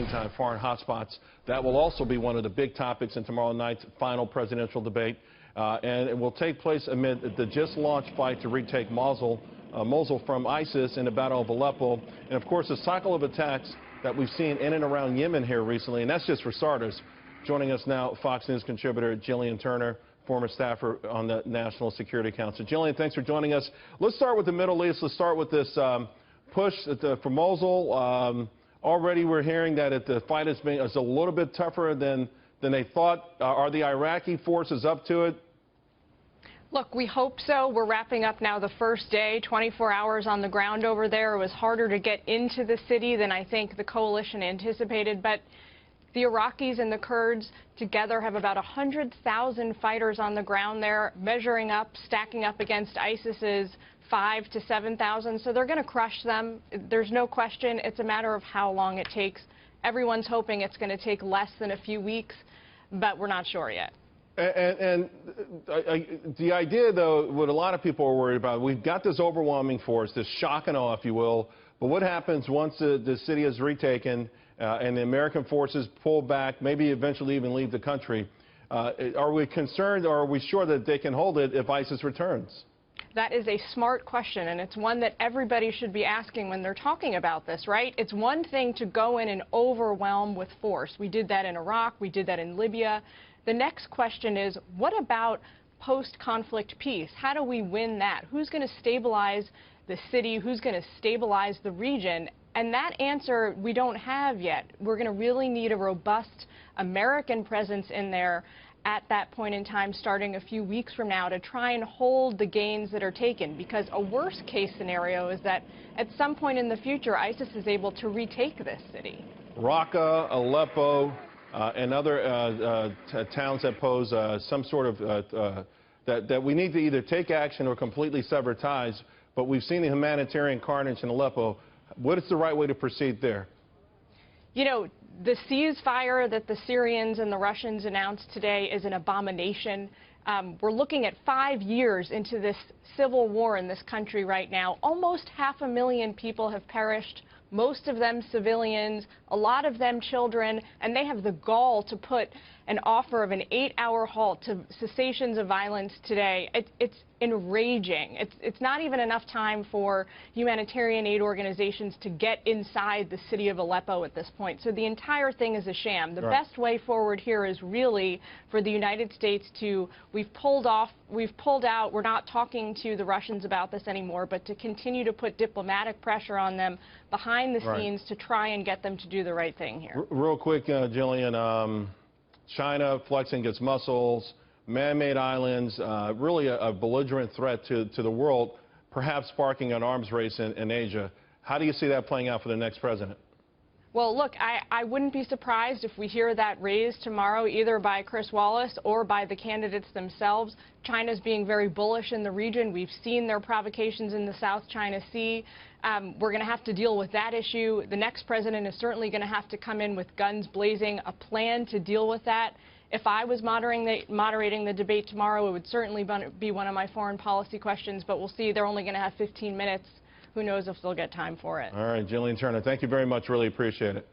meantime, foreign hotspots. That will also be one of the big topics in tomorrow night's final presidential debate. And it will take place amid the just-launched fight to retake Mosul from ISIS in the Battle of Aleppo. And, of course, a cycle of attacks that we've seen in and around Yemen here recently. And that's just for starters. Joining us now, Fox News contributor Gillian Turner, former staffer on the National Security Council. Gillian, thanks for joining us. Let's start with the Middle East. Let's start with this push for Mosul. Already we're hearing that the fight is a little bit tougher than they thought. Are the Iraqi forces up to it? Look, we hope so. We're wrapping up now the first day, 24 hours on the ground over there. It was harder to get into the city than I think the coalition anticipated, but the Iraqis and the Kurds together have about 100,000 fighters on the ground there, measuring up, stacking up against ISIS's 5,000 to 7,000. So they're going to crush them. There's no question. It's a matter of how long it takes. Everyone's hoping it's going to take less than a few weeks, but we're not sure yet. And the idea, though, what a lot of people are worried about, we've got this overwhelming force, this shock and awe, if you will, but what happens once the city is retaken and the American forces pull back, maybe eventually even leave the country? Are we concerned, or are we sure that they can hold it if ISIS returns? That is a smart question, and it's one that everybody should be asking when they're talking about this, right? It's one thing to go in and overwhelm with force. We did that in Iraq. We did that in Libya. The next question is, what about post-conflict peace? How do we win that? Who's going to stabilize the city? Who's going to stabilize the region? And that answer we don't have yet. We're going to really need a robust American presence in there at that point in time, starting a few weeks from now, to try and hold the gains that are taken. Because a worst-case scenario is that at some point in the future, ISIS is able to retake this city. Raqqa, Aleppo, and other towns that pose some sort of that we need to either take action or completely sever ties. But we've seen the humanitarian carnage in Aleppo. What is the right way to proceed there? You know, the ceasefire that the Syrians and the Russians announced today is an abomination. We're looking at 5 years into this civil war in this country right now. Almost 500,000 people have perished, most of them civilians, a lot of them children, and they have the gall to put an offer of an 8-hour halt to cessations of violence today. It's enraging. It's not even enough time for humanitarian aid organizations to get inside the city of Aleppo at this point. So the entire thing is a sham. The best way forward here is really for the United States to, we've pulled out, we're not talking to the Russians about this anymore, but to continue to put diplomatic pressure on them behind the scenes to try and get them to do the right thing here. Real quick, Gillian, China flexing its muscles, man-made islands, really a belligerent threat to the world, perhaps sparking an arms race in Asia. How do you see that playing out for the next president? Well, look, I wouldn't be surprised if we hear that raised tomorrow, either by Chris Wallace or by the candidates themselves. China's being very bullish in the region. We've seen their provocations in the South China Sea. We're going to have to deal with that issue. The next president is certainly going to have to come in with guns blazing, a plan to deal with that. If I was moderating the debate tomorrow, it would certainly be one of my foreign policy questions, but we'll see. They're only going to have 15 minutes. Who knows if they'll get time for it. All right, Gillian Turner, thank you very much. Really appreciate it.